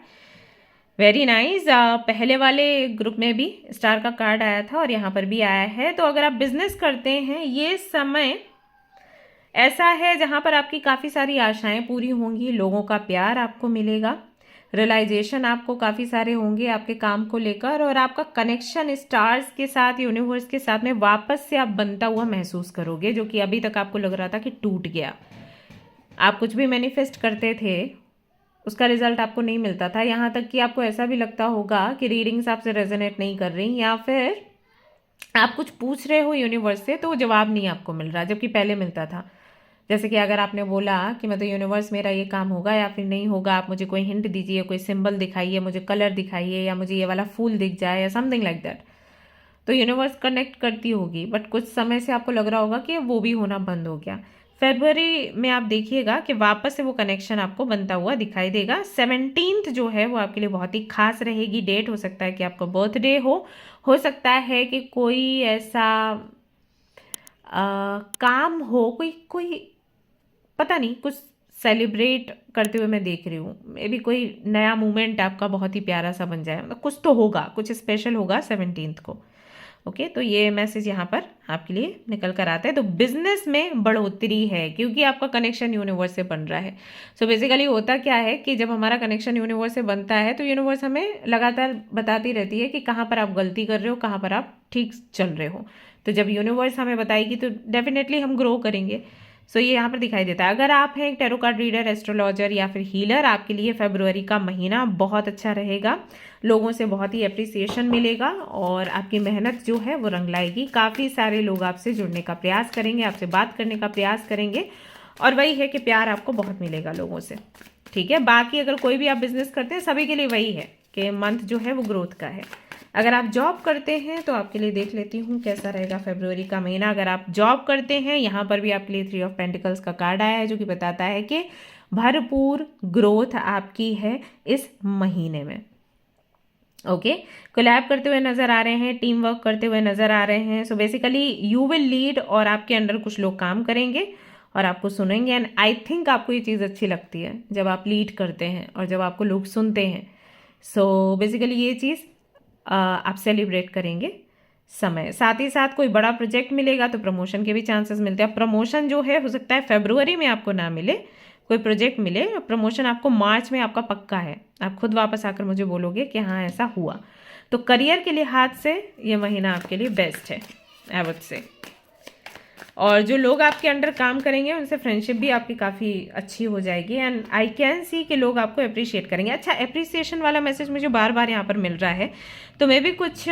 वेरी नाइस। पहले वाले ग्रुप में भी स्टार का कार्ड आया था और यहाँ पर भी आया है। तो अगर आप बिजनेस करते हैं, ये समय ऐसा है जहाँ पर आपकी काफ़ी सारी आशाएं पूरी होंगी, लोगों का प्यार आपको मिलेगा, रियलाइजेशन आपको काफ़ी सारे होंगे आपके काम को लेकर, और आपका कनेक्शन स्टार्स के साथ, यूनिवर्स के साथ में वापस से आप बनता हुआ महसूस करोगे, जो कि अभी तक आपको लग रहा था कि टूट गया। आप कुछ भी मैनिफेस्ट करते थे, उसका रिजल्ट आपको नहीं मिलता था, यहाँ तक कि आपको ऐसा भी लगता होगा कि रीडिंग्स आपसे रेजोनेट नहीं कर रही, या फिर आप कुछ पूछ रहे हो यूनिवर्स से तो जवाब नहीं आपको मिल रहा, जबकि पहले मिलता था। जैसे कि अगर आपने बोला कि मतलब यूनिवर्स मेरा ये काम होगा या फिर नहीं होगा, आप मुझे कोई हिंट दीजिए, कोई सिंबल दिखाइए, मुझे कलर दिखाइए, या मुझे ये वाला फूल दिख जाए या समथिंग लाइक दैट, तो यूनिवर्स कनेक्ट करती होगी। बट कुछ समय से आपको लग रहा होगा कि वो भी होना बंद हो गया। फरवरी में आप देखिएगा कि वापस से वो कनेक्शन आपको बनता हुआ दिखाई देगा। 17 जो है वो आपके लिए बहुत ही खास रहेगी डेट। हो सकता है कि आपका बर्थडे हो सकता है कि कोई ऐसा काम हो, कोई पता नहीं, कुछ सेलिब्रेट करते हुए मैं देख रही हूँ। मे बी कोई नया मूवमेंट आपका बहुत ही प्यारा सा बन जाए, मतलब कुछ तो होगा, कुछ स्पेशल होगा 17 को। ओके, तो ये मैसेज यहाँ पर आपके लिए निकल कर आता है। तो बिजनेस में बढ़ोतरी है, क्योंकि आपका कनेक्शन यूनिवर्स से बन रहा है। सो बेसिकली होता क्या है कि जब हमारा कनेक्शन यूनिवर्स से बनता है तो यूनिवर्स हमें लगातार बताती रहती है कि कहाँ पर आप गलती कर रहे हो, कहाँ पर आप ठीक चल रहे हो। तो जब यूनिवर्स हमें बताएगी तो डेफिनेटली हम ग्रो करेंगे। सो ये यहाँ पर दिखाई देता है। अगर आप हैं एक टैरो कार्ड रीडर, एस्ट्रोलॉजर या फिर हीलर, आपके लिए फरवरी का महीना बहुत अच्छा रहेगा। लोगों से बहुत ही अप्रिसिएशन मिलेगा और आपकी मेहनत जो है वो रंग लाएगी। काफ़ी सारे लोग आपसे जुड़ने का प्रयास करेंगे, आपसे बात करने का प्रयास करेंगे, और वही है कि प्यार आपको बहुत मिलेगा लोगों से। ठीक है, बाकी अगर कोई भी आप बिजनेस करते हैं, सभी के लिए वही है कि मंथ जो है वो ग्रोथ का है। अगर आप जॉब करते हैं तो आपके लिए देख लेती हूँ कैसा रहेगा फरवरी का महीना। अगर आप जॉब करते हैं, यहाँ पर भी आपके लिए 3 ऑफ पेंटिकल्स का कार्ड आया है, जो कि बताता है कि भरपूर ग्रोथ आपकी है इस महीने में। ओके, कोलैब करते हुए नजर आ रहे हैं, टीम वर्क करते हुए नजर आ रहे हैं। So basically you will lead, और आपके अंडर कुछ लोग काम करेंगे और आपको सुनेंगे। एंड आई थिंक आपको ये चीज़ अच्छी लगती है जब आप लीड करते हैं और जब आपको लोग सुनते हैं। सो बेसिकली ये चीज़ आप सेलिब्रेट करेंगे समय। साथ ही साथ कोई बड़ा प्रोजेक्ट मिलेगा तो प्रमोशन के भी चांसेस मिलते हैं। प्रमोशन जो है हो सकता है फरवरी में आपको ना मिले, कोई प्रोजेक्ट मिले, प्रमोशन आपको मार्च में आपका पक्का है। आप खुद वापस आकर मुझे बोलोगे कि हाँ ऐसा हुआ। तो करियर के लिहाज से ये महीना आपके लिए बेस्ट है आई वुड से। और जो लोग आपके अंडर काम करेंगे उनसे फ्रेंडशिप भी आपकी काफ़ी अच्छी हो जाएगी। एंड आई कैन सी कि लोग आपको अप्रिशिएट करेंगे। अच्छा, अप्रिसिएशन वाला मैसेज मुझे बार बार यहाँ पर मिल रहा है, तो मे भी कुछ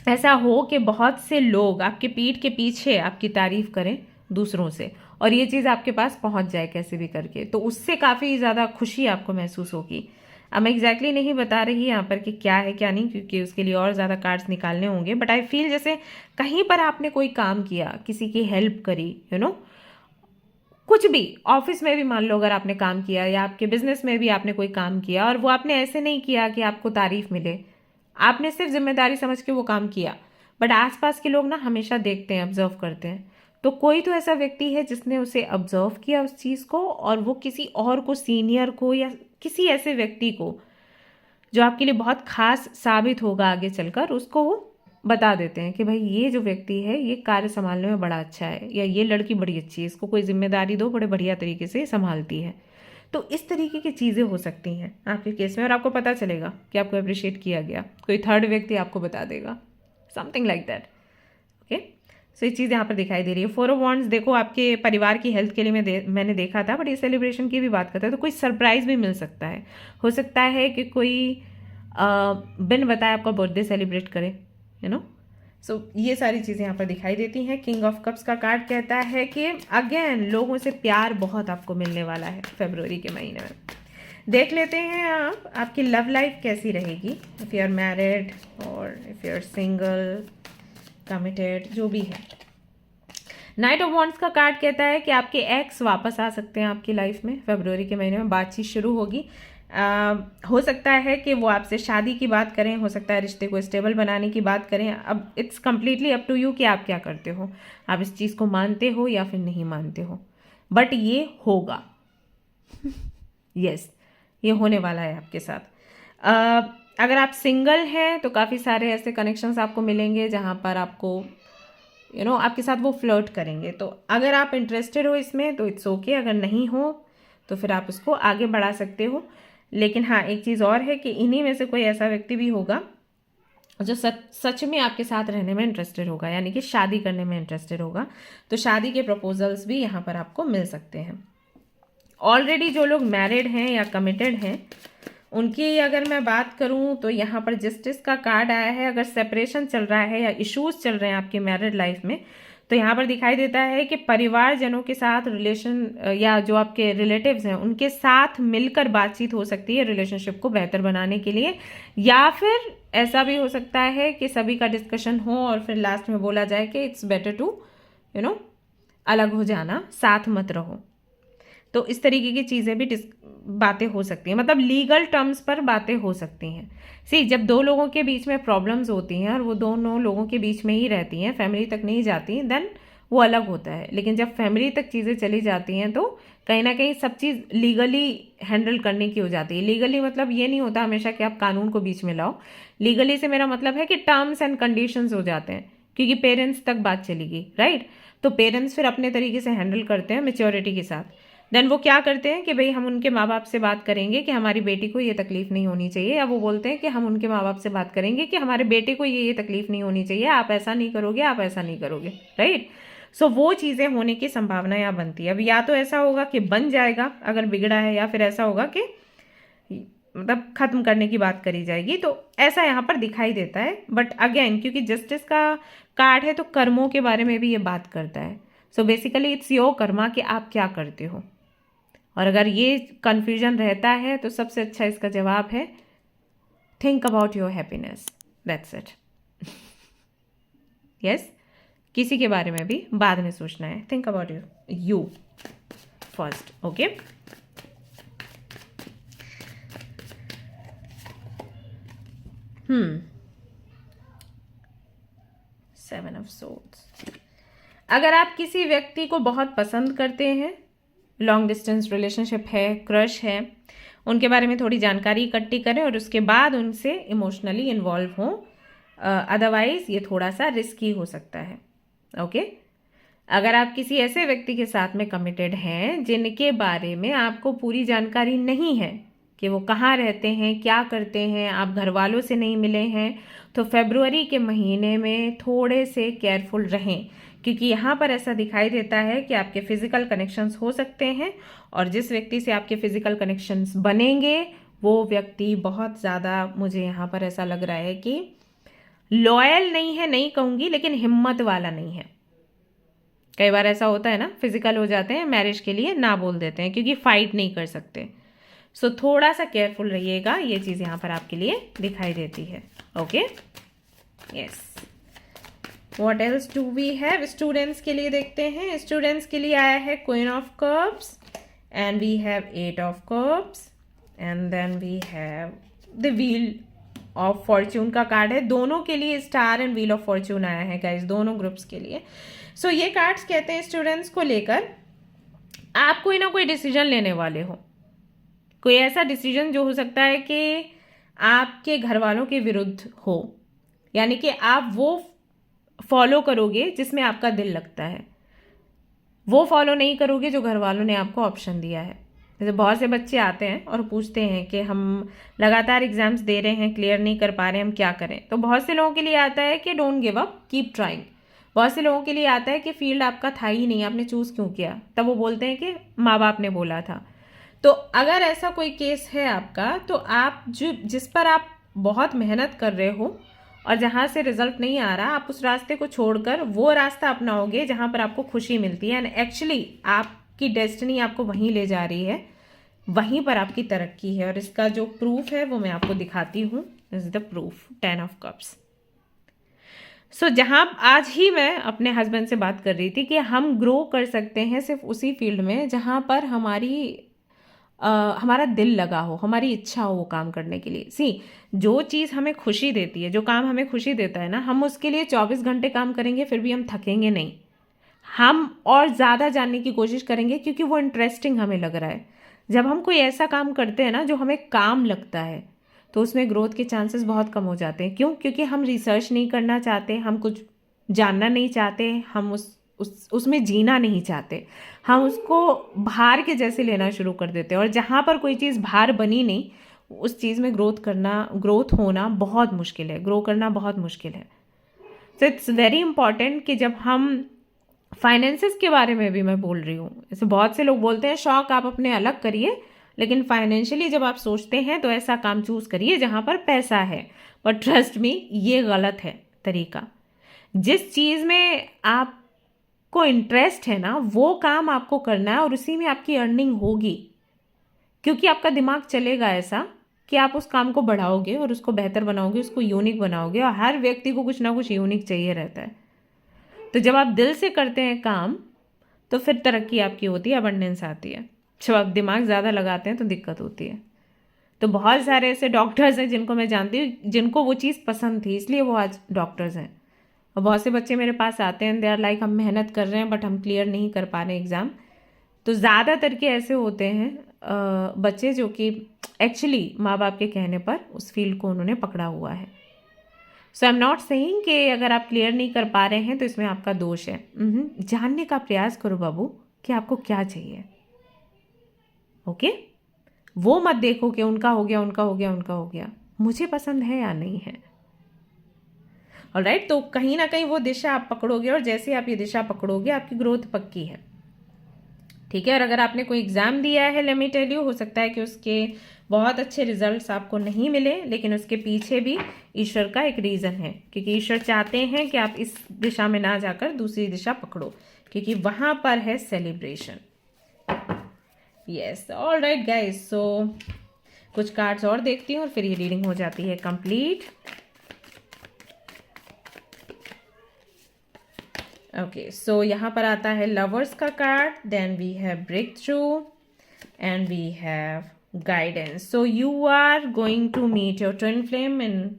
ऐसा हो कि बहुत से लोग आपके पीठ के पीछे आपकी तारीफ करें दूसरों से, और ये चीज़ आपके पास पहुँच जाए कैसे भी करके, तो उससे काफ़ी ज़्यादा खुशी आपको महसूस होगी। अब मैं एग्जैक्टली नहीं बता रही यहाँ पर कि क्या है क्या नहीं, क्योंकि उसके लिए और ज़्यादा कार्ड्स निकालने होंगे। बट आई फील जैसे कहीं पर आपने कोई काम किया, किसी की हेल्प करी, कुछ भी, ऑफिस में भी मान लो अगर आपने काम किया, या आपके बिजनेस में भी आपने कोई काम किया, और वो आपने ऐसे नहीं किया कि आपको तारीफ मिले, आपने सिर्फ जिम्मेदारी समझ के वो काम किया। बट आसपास के लोग ना हमेशा देखते हैं, ऑब्जर्व करते हैं, तो कोई तो ऐसा व्यक्ति है जिसने उसे ऑब्जर्व किया उस चीज़ को, और वो किसी और को, सीनियर को या किसी ऐसे व्यक्ति को जो आपके लिए बहुत खास साबित होगा आगे चलकर, उसको वो बता देते हैं कि भाई ये जो व्यक्ति है ये कार्य संभालने में बड़ा अच्छा है, या ये लड़की बड़ी अच्छी है, इसको कोई जिम्मेदारी दो, बड़े बढ़िया तरीके से संभालती है। तो इस तरीके की चीज़ें हो सकती हैं आपके केस में, और आपको पता चलेगा कि आपको अप्रिशिएट किया गया। कोई थर्ड व्यक्ति आपको बता देगा, समथिंग लाइक दैट। ओके, सो ये चीज़ यहाँ पर दिखाई दे रही है। 4 ऑफ वॉन्ड्स देखो आपके परिवार की हेल्थ के लिए मैंने देखा था, बट ये सेलिब्रेशन की भी बात करता है, तो कोई सरप्राइज भी मिल सकता है। हो सकता है कि कोई बिन बताए आपका बर्थडे सेलिब्रेट करे, यू नो। सो ये सारी चीज़ें यहाँ पर दिखाई देती हैं। किंग ऑफ कप्स का कार्ड कहता है कि अगेन लोगों से प्यार बहुत आपको मिलने वाला है फरवरी के महीने में। देख लेते हैं आप आपकी लव लाइफ कैसी रहेगी, इफ़ यू आर मैरिड और if you are single, committed, जो भी है। नाइट ऑफ वॉन्ड्स का कार्ड कहता है कि आपके एक्स वापस आ सकते हैं आपकी लाइफ में फरवरी के महीने में, बातचीत शुरू होगी। हो सकता है कि वो आपसे शादी की बात करें, हो सकता है रिश्ते को स्टेबल बनाने की बात करें। अब it's completely up to you कि आप क्या करते हो, आप इस चीज़ को मानते हो या फिर नहीं मानते हो, बट ये होगा। यस, ये होने वाला है आपके साथ। अगर आप सिंगल हैं तो काफ़ी सारे ऐसे कनेक्शंस आपको मिलेंगे जहाँ पर आपको आपके साथ वो फ्लर्ट करेंगे। तो अगर आप इंटरेस्टेड हो इसमें तो इट्स ओके, अगर नहीं हो तो फिर आप उसको आगे बढ़ा सकते हो। लेकिन हाँ, एक चीज़ और है कि इन्हीं में से कोई ऐसा व्यक्ति भी होगा जो सच में आपके साथ रहने में इंटरेस्टेड होगा, यानी कि शादी करने में इंटरेस्टेड होगा। तो शादी के प्रपोजल्स भी यहाँ पर आपको मिल सकते हैं। ऑलरेडी जो लोग मैरिड हैं या कमिटेड हैं उनकी अगर मैं बात करूं तो यहाँ पर जस्टिस का कार्ड आया है। अगर सेपरेशन चल रहा है या इश्यूज चल रहे हैं आपकी मैरिड लाइफ में, तो यहाँ पर दिखाई देता है कि परिवारजनों के साथ रिलेशन या जो आपके रिलेटिव्स हैं उनके साथ मिलकर बातचीत हो सकती है रिलेशनशिप को बेहतर बनाने के लिए, या फिर ऐसा भी हो सकता है कि सभी का डिस्कशन हो और फिर लास्ट में बोला जाए कि इट्स बेटर टू अलग हो जाना, साथ मत रहो। तो इस तरीके की चीज़ें भी बातें हो सकती हैं, मतलब लीगल टर्म्स पर बातें हो सकती हैं। जब दो लोगों के बीच में प्रॉब्लम्स होती हैं और वो दोनों लोगों के बीच में ही रहती हैं, फैमिली तक नहीं जाती, देन वो अलग होता है। लेकिन जब फैमिली तक चीज़ें चली जाती हैं तो कहीं ना कहीं सब चीज़ लीगली हैंडल करने की हो जाती है। लीगली मतलब ये नहीं होता हमेशा कि आप कानून को बीच में लाओ। लीगली से मेरा मतलब है कि टर्म्स एंड कंडीशंस हो जाते हैं, क्योंकि पेरेंट्स तक बात चली गई, राइट। तो पेरेंट्स फिर अपने तरीके से हैंडल करते हैं मेच्योरिटी के साथ। देन वो क्या करते हैं कि भाई हम उनके माँ बाप से बात करेंगे कि हमारी बेटी को ये तकलीफ नहीं होनी चाहिए, या वो बोलते हैं कि हम उनके माँ बाप से बात करेंगे कि हमारे बेटे को ये तकलीफ नहीं होनी चाहिए, आप ऐसा नहीं करोगे, आप ऐसा नहीं करोगे, राइट। सो वो चीज़ें होने की संभावना यहाँ बनती है। अब या तो ऐसा होगा कि बन जाएगा अगर बिगड़ा है, या फिर ऐसा होगा कि मतलब खत्म करने की बात करी जाएगी। तो ऐसा यहाँ पर दिखाई देता है। बट अगेन क्योंकि जस्टिस का कार्ड है तो कर्मों के बारे में भी ये बात करता है। So basically it's your Karma कि आप क्या करते हो। और अगर ये कन्फ्यूजन रहता है तो सबसे अच्छा इसका जवाब है think about your happiness, that's it. Yes, किसी के बारे में भी बाद में सोचना है, think about you first, okay. Seven of swords. अगर आप किसी व्यक्ति को बहुत पसंद करते हैं, लॉन्ग डिस्टेंस रिलेशनशिप है, क्रश है, उनके बारे में थोड़ी जानकारी इकट्ठी करें और उसके बाद उनसे इमोशनली इन्वॉल्व हों। अदरवाइज ये थोड़ा सा रिस्की हो सकता है, ओके। अगर आप किसी ऐसे व्यक्ति के साथ में कमिटेड हैं जिनके बारे में आपको पूरी जानकारी नहीं है कि वो कहाँ रहते हैं, क्या करते हैं, आप घर वालों से नहीं मिले हैं, तो फरवरी के महीने में थोड़े से केयरफुल रहें, क्योंकि यहाँ पर ऐसा दिखाई देता है कि आपके फिजिकल कनेक्शंस हो सकते हैं और जिस व्यक्ति से आपके फिजिकल कनेक्शंस बनेंगे वो व्यक्ति बहुत ज़्यादा, मुझे यहाँ पर ऐसा लग रहा है कि लॉयल नहीं है, नहीं कहूँगी, लेकिन हिम्मत वाला नहीं है। कई बार ऐसा होता है ना, फिजिकल हो जाते हैं, मैरिज के लिए ना बोल देते हैं क्योंकि फाइट नहीं कर सकते। सो थोड़ा सा केयरफुल रहिएगा, ये चीज़ यहाँ पर आपके लिए दिखाई देती है, okay. Yes, what else do we have. Students के लिए देखते हैं। स्टूडेंट्स के लिए आया है queen of cups and we have 8 of cups and then we have the wheel of fortune का कार्ड है। दोनों के लिए star and wheel of fortune आया है गाइस, दोनों ग्रुप्स के लिए। सो ये कार्ड्स कहते हैं स्टूडेंट्स को लेकर आप कोई ना कोई डिसीजन लेने वाले हो, कोई ऐसा डिसीजन जो हो सकता है कि आपके घर वालों के विरुद्ध हो, यानी कि आप वो फॉलो करोगे जिसमें आपका दिल लगता है, वो फॉलो नहीं करोगे जो घर वालों ने आपको ऑप्शन दिया है। जैसे बहुत से बच्चे आते हैं और पूछते हैं कि हम लगातार एग्जाम्स दे रहे हैं, क्लियर नहीं कर पा रहे हैं, हम क्या करें। तो बहुत से लोगों के लिए आता है कि don't give up, keep trying. बहुत से लोगों के लिए आता है कि फील्ड आपका था ही नहीं, आपने चूज़ क्यों किया। तब वो बोलते हैं कि माँ बाप ने बोला था। तो अगर ऐसा कोई केस है आपका, तो आप जिस पर आप बहुत मेहनत कर रहे हो और जहाँ से रिजल्ट नहीं आ रहा, आप उस रास्ते को छोड़कर वो रास्ता अपनाओगे जहाँ पर आपको खुशी मिलती है। एंड एक्चुअली आपकी डेस्टिनी आपको वहीं ले जा रही है, वहीं पर आपकी तरक्की है। और इसका जो प्रूफ है वो मैं आपको दिखाती हूँ। This is the proof, 10 of cups. So जहाँ आज ही मैं अपने हस्बैंड से बात कर रही थी कि हम ग्रो कर सकते हैं सिर्फ उसी फील्ड में जहाँ पर हमारा दिल लगा हो, हमारी इच्छा हो वो काम करने के लिए। जो चीज़ हमें खुशी देती है, जो काम हमें खुशी देता है ना, हम उसके लिए 24 घंटे काम करेंगे फिर भी हम थकेंगे नहीं। हम और ज़्यादा जानने की कोशिश करेंगे क्योंकि वो इंटरेस्टिंग हमें लग रहा है। जब हम कोई ऐसा काम करते हैं ना जो हमें काम लगता है, तो उसमें ग्रोथ के चांसेस बहुत कम हो जाते हैं। क्यों? क्योंकि हम रिसर्च नहीं करना चाहते, हम कुछ जानना नहीं चाहते, हम उसमें जीना नहीं चाहते, हम उसको भार के जैसे लेना शुरू कर देते हैं। और जहाँ पर कोई चीज़ भार बनी नहीं, उस चीज़ में ग्रोथ होना बहुत मुश्किल है, ग्रो करना बहुत मुश्किल है। तो इट्स वेरी इंपॉर्टेंट कि जब हम फाइनेंसेस के बारे में भी मैं बोल रही हूँ, जैसे बहुत से लोग बोलते हैं शौक आप अपने अलग करिए, लेकिन फाइनेंशियली जब आप सोचते हैं तो ऐसा काम चूज करिए जहाँ पर पैसा है। बट ट्रस्ट मी, ये गलत है तरीका। जिस चीज़ में आपको इंटरेस्ट है ना, वो काम आपको करना है और उसी में आपकी अर्निंग होगी, क्योंकि आपका दिमाग चलेगा ऐसा कि आप उस काम को बढ़ाओगे और उसको बेहतर बनाओगे, उसको यूनिक बनाओगे। और हर व्यक्ति को कुछ ना कुछ यूनिक चाहिए रहता है। तो जब आप दिल से करते हैं काम, तो फिर तरक्की आपकी होती है, अबंडेंस आती है। जब आप दिमाग ज़्यादा लगाते हैं तो दिक्कत होती है। तो बहुत सारे ऐसे डॉक्टर्स हैं जिनको मैं जानती हूँ, जिनको वो चीज़ पसंद थी, इसलिए वो आज डॉक्टर्स हैं। और बहुत से बच्चे मेरे पास आते हैं, दे आर लाइक हम मेहनत कर रहे हैं बट हम क्लियर नहीं कर पा रहे एग्ज़ाम। तो ज़्यादातर के ऐसे होते हैं बच्चे जो कि एक्चुअली माँ बाप के कहने पर उस फील्ड को उन्होंने पकड़ा हुआ है। सो आई एम नॉट सेइंग कि अगर आप क्लियर नहीं कर पा रहे हैं तो इसमें आपका दोष है। जानने का प्रयास करो बाबू कि आपको क्या चाहिए। ओके वो मत देखो कि उनका हो गया, उनका हो गया, उनका हो गया, मुझे पसंद है या नहीं है। ऑलराइट, तो कहीं ना कहीं वो दिशा आप पकड़ोगे और जैसे आप ये दिशा पकड़ोगे आपकी ग्रोथ पक्की है। ठीक है। और अगर आपने कोई एग्ज़ाम दिया है, लेट मी टेल यू, हो सकता है कि उसके बहुत अच्छे रिजल्ट्स आपको नहीं मिले, लेकिन उसके पीछे भी ईश्वर का एक रीज़न है, क्योंकि ईश्वर चाहते हैं कि आप इस दिशा में ना जाकर दूसरी दिशा पकड़ो, क्योंकि वहाँ पर है celebration. Yes, all right guys, so कुछ कार्ड्स और देखती हूँ और फिर ये रीडिंग हो जाती है कंप्लीट। ओके, सो यहाँ पर आता है लवर्स का card, then we have breakthrough and we have guidance. So you are going to meet your twin flame in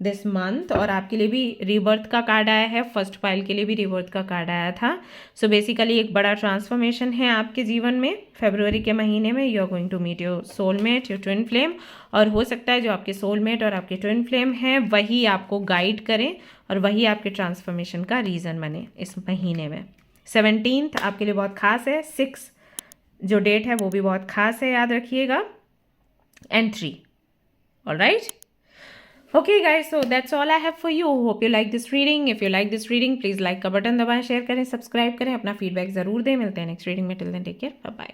this month. और आपके लिए भी रीबर्थ का कार्ड आया है, फर्स्ट पाइल के लिए भी रीबर्थ का कार्ड आया था। सो बेसिकली एक बड़ा ट्रांसफॉर्मेशन है आपके जीवन में। फरवरी के महीने में you are going to meet your soulmate, your twin flame. और हो सकता है जो आपके सोलमेट और आपके ट्विन फ्लेम हैं वही आपको गाइड करें और वही आपके ट्रांसफॉर्मेशन का रीज़न बने इस महीने में। 17th आपके लिए बहुत खास है, 6 जो डेट है वो भी बहुत खास है, याद रखिएगा, and 3. All right? Okay guys, so that's all I have for you. Hope you like this reading. If you like this reading, please like का बटन दबाएं, शेयर करें, सब्सक्राइब करें, अपना फीडबैक ज़रूर दें। मिलते हैं नेक्स्ट रीडिंग में। Till then take care, bye bye.